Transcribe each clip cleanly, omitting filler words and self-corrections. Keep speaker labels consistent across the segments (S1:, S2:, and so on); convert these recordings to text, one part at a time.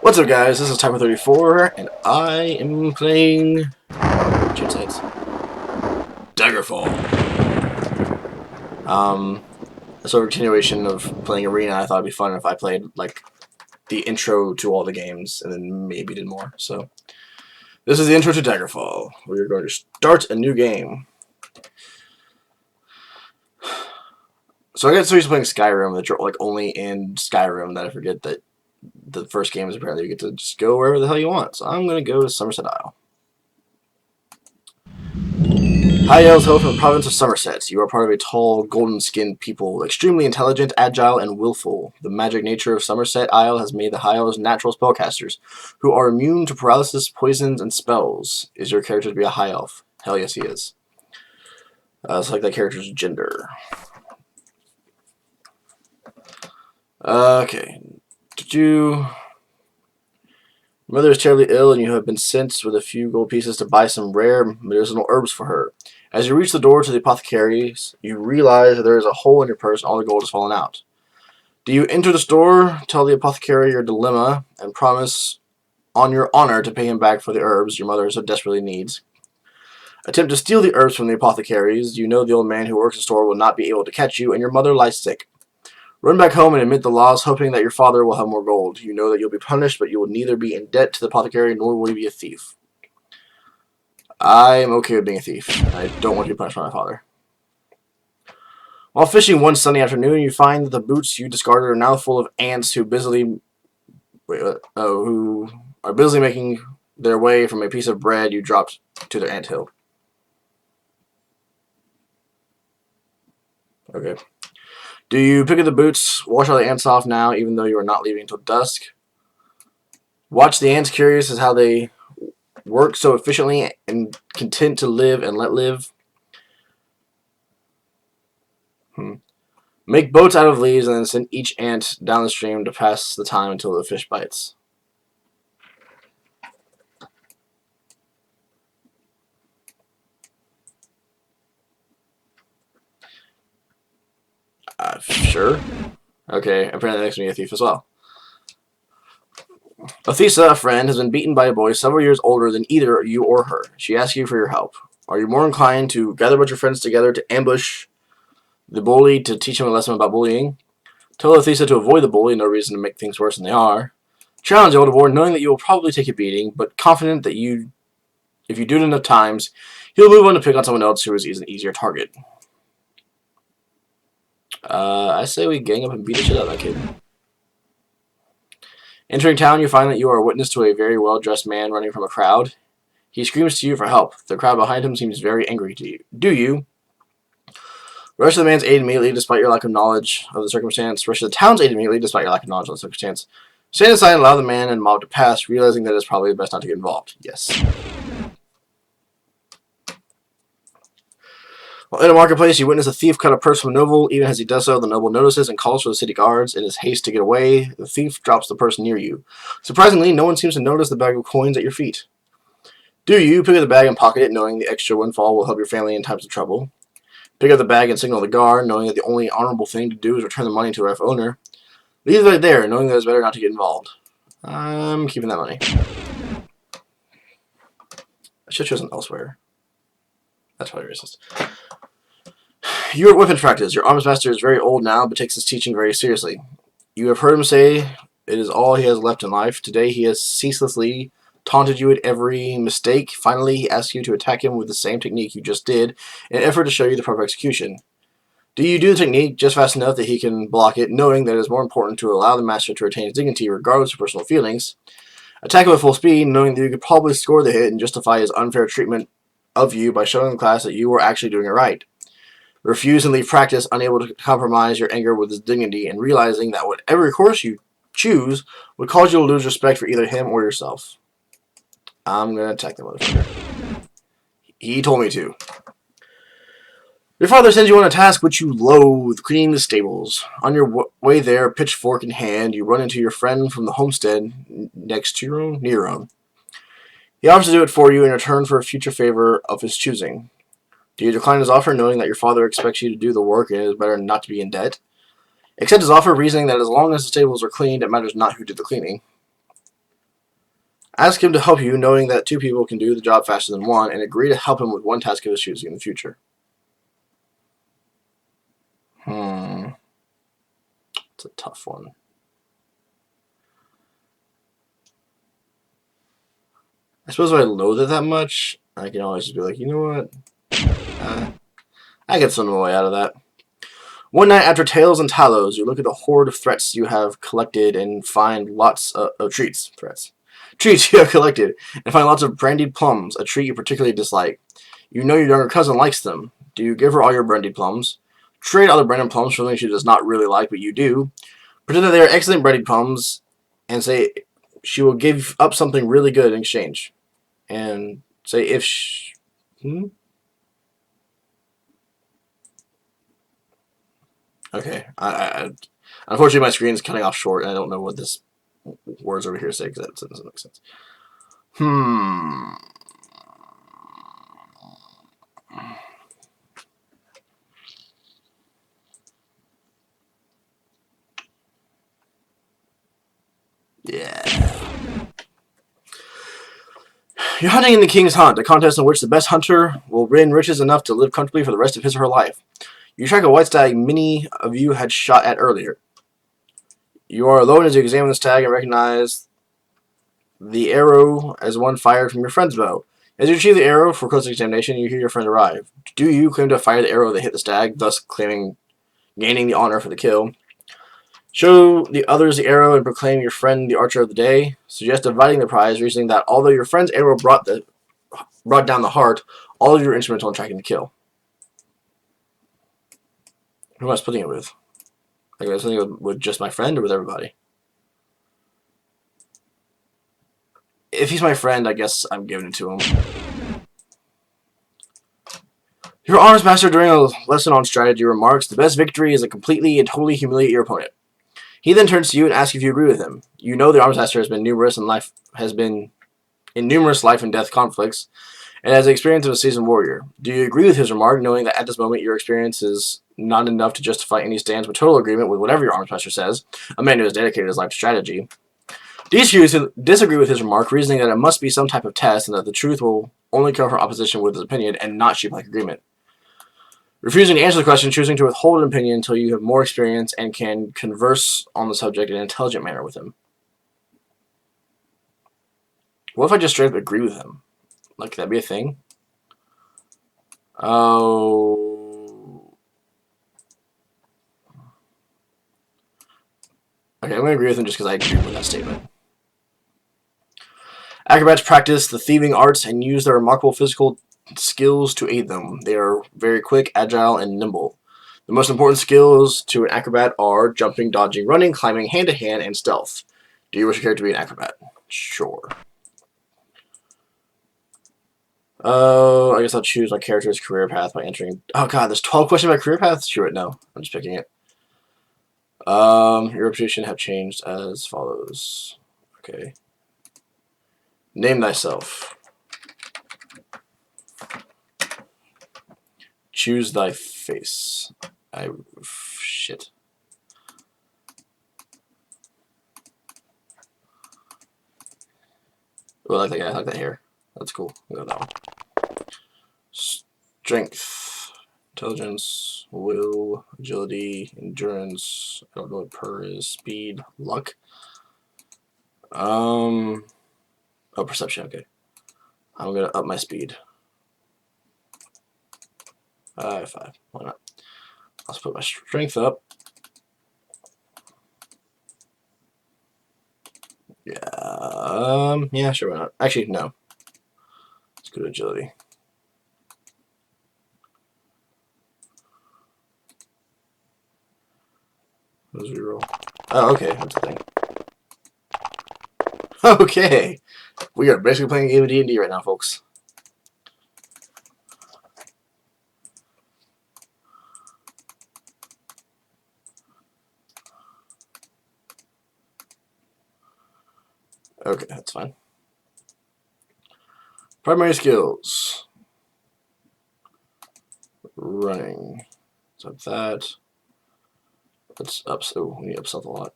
S1: What's up, guys? This is typo34, and I am playing Daggerfall. It's a continuation of playing Arena. I thought it'd be fun if I played like the intro to all the games and then maybe did more. So this is the intro to Daggerfall. We're going to start a new game. So I got so used to playing Skyrim that you're like only in Skyrim that I forget that the first game is apparently you get to just go wherever the hell you want. So I'm going to go to Somerset Isle. High Elves hail from the province of Somerset. You are part of a tall, golden-skinned people, extremely intelligent, agile, and willful. The magic nature of Somerset Isle has made the High Elves natural spellcasters, who are immune to paralysis, poisons, and spells. Is your character to be a High Elf? Hell yes, he is. Select that character's gender. Okay. Your mother is terribly ill, and you have been sent with a few gold pieces to buy some rare medicinal herbs for her. As you reach the door to the apothecary's, you realize that there is a hole in your purse and all the gold has fallen out. Do you enter the store, tell the apothecary your dilemma, and promise on your honor to pay him back for the herbs your mother so desperately needs? Attempt to steal the herbs from the apothecaries. You know the old man who works the store will not be able to catch you, and your mother lies sick. Run back home and admit the loss, hoping that your father will have more gold. You know that you'll be punished, but you will neither be in debt to the apothecary nor will you be a thief. I am okay with being a thief. I don't want to be punished by my father. While fishing one sunny afternoon, you find that the boots you discarded are now full of ants who are busily making their way from a piece of bread you dropped to their anthill. Okay. Do you pick up the boots, wash all the ants off now, even though you are not leaving until dusk? Watch the ants, curious as how they work so efficiently and content to live and let live. Make boats out of leaves and then send each ant down the stream to pass the time until the fish bites. Sure. Okay, apparently that makes me a thief as well. Athesa, a friend, has been beaten by a boy several years older than either you or her. She asks you for your help. Are you more inclined to gather a bunch of friends together to ambush the bully to teach him a lesson about bullying? Tell Athesa to avoid the bully, no reason to make things worse than they are. Challenge the older boy, knowing that you will probably take a beating, but confident that if you do it enough times, he'll move on to pick on someone else who is an easier target. I say we gang up and beat the shit out of that kid. Entering town, you find that you are a witness to a very well-dressed man running from a crowd. He screams to you for help. The crowd behind him seems very angry to you. Do you rush to the man's aid immediately despite your lack of knowledge of the circumstance? Rush to the town's aid immediately despite your lack of knowledge of the circumstance. Stand aside and allow the man and mob to pass, realizing that it's probably best not to get involved. Yes. While in a marketplace, you witness a thief cut a purse from a noble. Even as he does so, the noble notices and calls for the city guards. In his haste to get away, the thief drops the purse near you. Surprisingly, no one seems to notice the bag of coins at your feet. Do you pick up the bag and pocket it, knowing the extra windfall will help your family in times of trouble? Pick up the bag and signal the guard, knowing that the only honorable thing to do is return the money to the rightful owner. Leave it there, knowing that it's better not to get involved. I'm keeping that money. I should have chosen elsewhere. That's probably racist. You are at weapons practice. Your arms master is very old now, but takes his teaching very seriously. You have heard him say it is all he has left in life. Today he has ceaselessly taunted you at every mistake. Finally, he asks you to attack him with the same technique you just did, in an effort to show you the proper execution. Do you do the technique just fast enough that he can block it, knowing that it is more important to allow the master to retain his dignity regardless of personal feelings? Attack him at full speed, knowing that you could probably score the hit and justify his unfair treatment of you by showing the class that you were actually doing it right. Refuse and leave practice, unable to compromise your anger with his dignity, and realizing that whatever course you choose would cause you to lose respect for either him or yourself. I'm going to attack the motherfucker. He told me to. Your father sends you on a task which you loathe, cleaning the stables. On your way there, pitchfork in hand, you run into your friend from the homestead next to your own, near your own. He offers to do it for you in return for a future favor of his choosing. Do you decline his offer, knowing that your father expects you to do the work and it is better not to be in debt? Accept his offer, reasoning that as long as the stables are cleaned, it matters not who did the cleaning. Ask him to help you, knowing that 2 people can do the job faster than 1, and agree to help him with 1 task of his choosing in the future. It's a tough one. I suppose if I loathe it that much, I can always just be like, you know what? I get some way out of that. One night after Tales and Talos, you look at the horde of threats you have collected and find lots of treats. Treats you have collected, and find lots of brandied plums, a treat you particularly dislike. You know your younger cousin likes them. Do you give her all your brandied plums? Trade other brandied plums for something she does not really like, but you do. Pretend that they are excellent brandied plums, and say she will give up something really good in exchange. And say if she... Okay. Unfortunately, my screen is cutting off short, and I don't know what this words over here say because that doesn't make sense. Yeah. You're hunting in the King's Hunt, a contest in which the best hunter will win riches enough to live comfortably for the rest of his or her life. You track a white stag many of you had shot at earlier. You are alone as you examine the stag and recognize the arrow as one fired from your friend's bow. As you retrieve the arrow for close examination, you hear your friend arrive. Do you claim to have fired the arrow that hit the stag, thus gaining the honor for the kill? Show the others the arrow and proclaim your friend the archer of the day. Suggest dividing the prize, reasoning that although your friend's arrow brought down the heart, all of you were instrumental in tracking the kill. Who am I splitting it with? Like, am I splitting it with just my friend or with everybody? If he's my friend, I guess I'm giving it to him. Your honors master during a lesson on strategy remarks, the best victory is to completely and totally humiliate your opponent. He then turns to you and asks if you agree with him. You know the arms master has been in numerous life and death conflicts, and has the experience of a seasoned warrior. Do you agree with his remark, knowing that at this moment your experience is not enough to justify any stance with total agreement with whatever your arms master says, a man who has dedicated his life to strategy? Do you disagree with his remark, reasoning that it must be some type of test and that the truth will only come from opposition with his opinion and not sheep-like agreement? Refusing to answer the question, choosing to withhold an opinion until you have more experience and can converse on the subject in an intelligent manner with him. What if I just straight up agree with him? Like, could that be a thing? Oh. Okay, I'm going to agree with him just because I agree with that statement. Acrobats practice the thieving arts and use their remarkable physical skills to aid them. They are very quick, agile, and nimble. The most important skills to an acrobat are jumping, dodging, running, climbing, hand-to-hand, and stealth. Do you wish your character to be an acrobat? Sure. I guess I'll choose my character's career path by entering... Oh god, there's 12 questions about career paths? Sure, no. I'm just picking it. Your reputation have changed as follows. Okay. Name thyself. Choose thy face. Shit. Oh, I like that guy. I like that hair. That's cool. I'll go with that one. Strength. Intelligence. Will. Agility. Endurance. I don't know what per is. Speed. Luck. Oh, perception. Okay. I'm going to up my speed. 5. Why not? Let's put my strength up. Yeah, sure, why not? Actually, no. Let's go to agility. Let's reroll. Oh, okay, that's the thing. Okay, we are basically playing a game of D&D right now, folks. Okay, that's fine. Primary skills. Running. So that. Let's up. Oh, we need to up stealth a lot.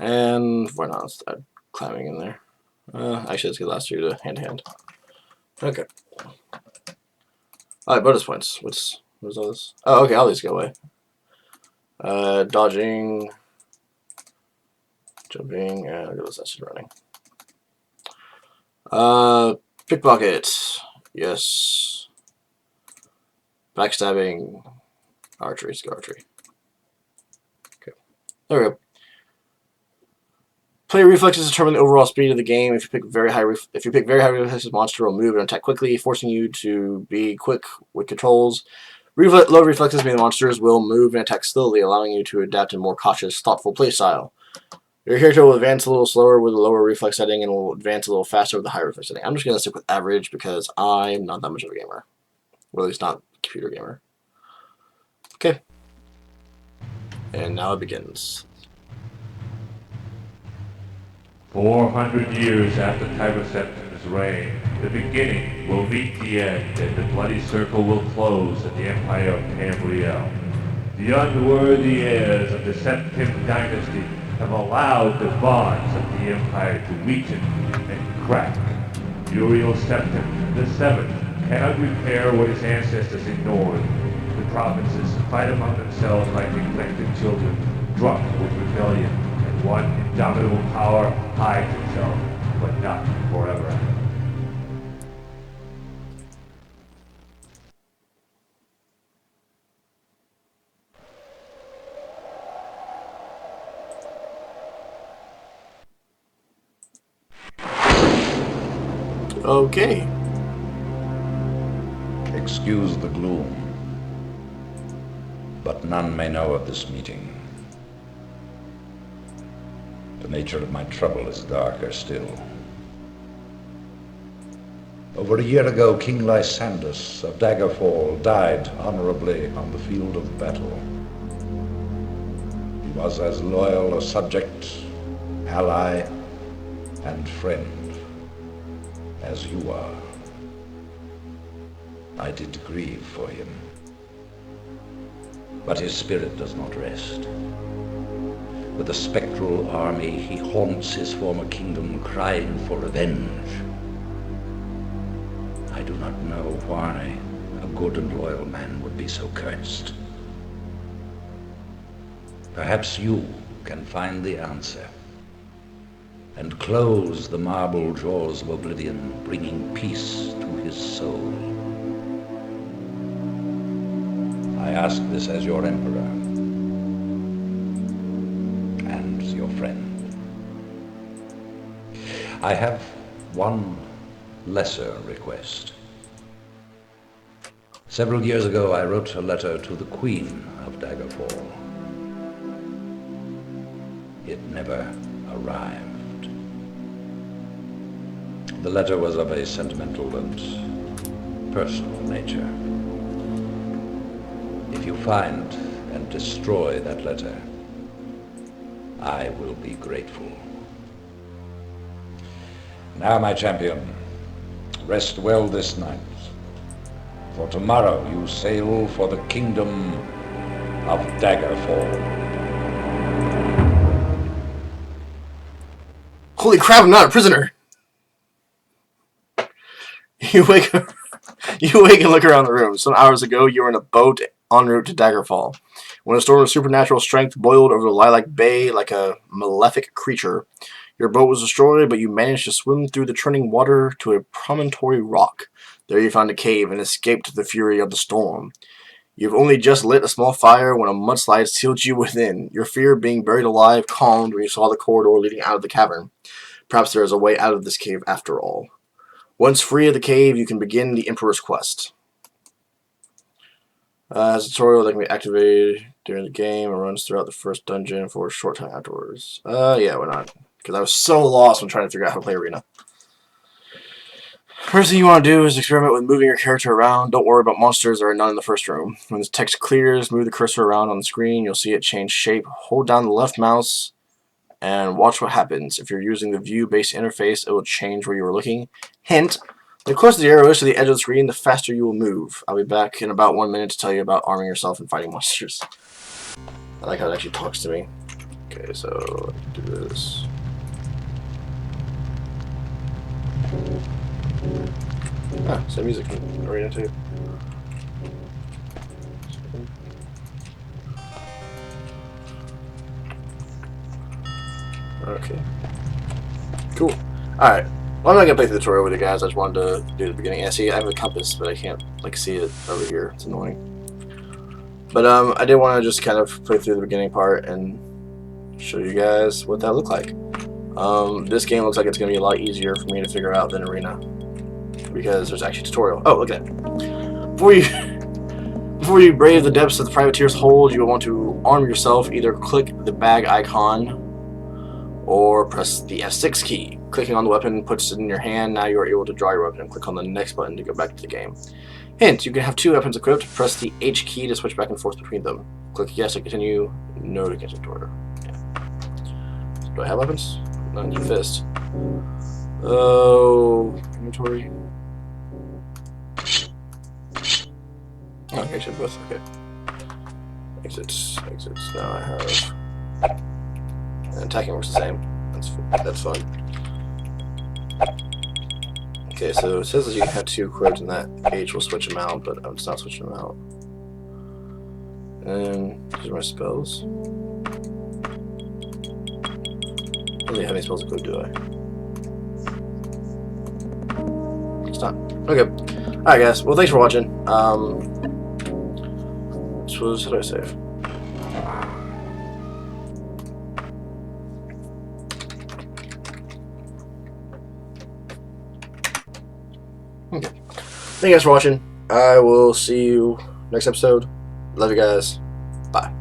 S1: And why not? Let's add climbing in there. Actually, let's get the last two to hand to hand. Okay. Alright, bonus points. What's all this? Oh, okay, all these go away. Dodging, jumping, and look at this, that's running. Pickpocket. Yes. Backstabbing. Archery. Let's go archery. Okay. There we go. Player reflexes determine the overall speed of the game. If you pick very high reflexes, monster will move and attack quickly, forcing you to be quick with controls. Low reflexes mean the monsters will move and attack slowly, allowing you to adapt a more cautious, thoughtful playstyle. Your character will advance a little slower with a lower reflex setting and will advance a little faster with a higher reflex setting. I'm just going to stick with average because I'm not that much of a gamer. Well, at least not a computer gamer. Okay. And now it begins.
S2: 400 years after Typo34's reign, the beginning will meet the end, and the bloody circle will close in the Empire of Tamriel. The unworthy heirs of the Septim dynasty have allowed the bonds of the Empire to weaken and crack. Uriel Septim the Seventh cannot repair what his ancestors ignored. The provinces fight among themselves like neglected children, drunk with rebellion. One indomitable power hides itself, but not forever.
S1: Okay.
S3: Excuse the gloom, but none may know of this meeting. The nature of my trouble is darker still. Over a year ago, King Lysandus of Daggerfall died honorably on the field of battle. He was as loyal a subject, ally, and friend as you are. I did grieve for him, but his spirit does not rest. With a spectral army, he haunts his former kingdom, crying for revenge. I do not know why a good and loyal man would be so cursed. Perhaps you can find the answer and close the marble jaws of oblivion, bringing peace to his soul. I ask this as your emperor and your friend. I have one lesser request. Several years ago, I wrote a letter to the Queen of Daggerfall. It never arrived. The letter was of a sentimental and personal nature. If you find and destroy that letter, I will be grateful. Now, my champion, rest well this night, for tomorrow you sail for the kingdom of Daggerfall.
S1: Holy crap, I'm not a prisoner! You wake and look around the room. Some hours ago, you were in a boat en route to Daggerfall, when a storm of supernatural strength boiled over the lilac bay like a malefic creature. Your boat was destroyed, but you managed to swim through the churning water to a promontory rock. There you found a cave and escaped the fury of the storm. You've only just lit a small fire when a mudslide sealed you within. Your fear of being buried alive calmed when you saw the corridor leading out of the cavern. Perhaps there is a way out of this cave after all. Once free of the cave, you can begin the Emperor's Quest. As a tutorial that can be activated during the game and runs throughout the first dungeon for a short time afterwards. Yeah, why not? Because I was so lost when trying to figure out how to play Arena. First thing you want to do is experiment with moving your character around. Don't worry about monsters, there are none in the first room. When the text clears, move the cursor around on the screen. You'll see it change shape. Hold down the left mouse and watch what happens. If you're using the view-based interface, it will change where you were looking. Hint, the closer the arrow is to the edge of the screen, the faster you will move. I'll be back in about 1 minute to tell you about arming yourself and fighting monsters. I like how it actually talks to me. Okay, so do this. Ah, same music in Arena too. Okay. Cool. Alright. Well, I'm not gonna play through the tutorial with you guys. I just wanted to do the beginning. Yeah, see, I have a compass, but I can't like see it over here. It's annoying. But I did want to just kind of play through the beginning part and show you guys what that looked like. This game looks like it's gonna be a lot easier for me to figure out than Arena because there's actually a tutorial. Oh, look at that. Before you brave the depths of the privateer's hold, you will want to arm yourself. Either click the bag icon or press the F6 key. Clicking on the weapon puts it in your hand. Now you are able to draw your weapon and click on the next button to go back to the game. Hint, you can have 2 weapons equipped. Press the H key to switch back and forth between them. Click yes to continue, no to cancel tutorial. Yeah. Do I have weapons? Not in your fist. Oh, inventory. Oh, okay, should both. Okay. Exits. Now I have. And attacking works the same. That's fun. Okay, so it says that you can have 2 equipped, and that H will switch them out, but it's not switching them out. And these are my spells. I don't really have any spells equipped, do I? It's not. Okay. Alright, guys. Well, thanks for watching. This was. How do I save? Okay. Thank you guys for watching. I will see you next episode. Love you guys. Bye.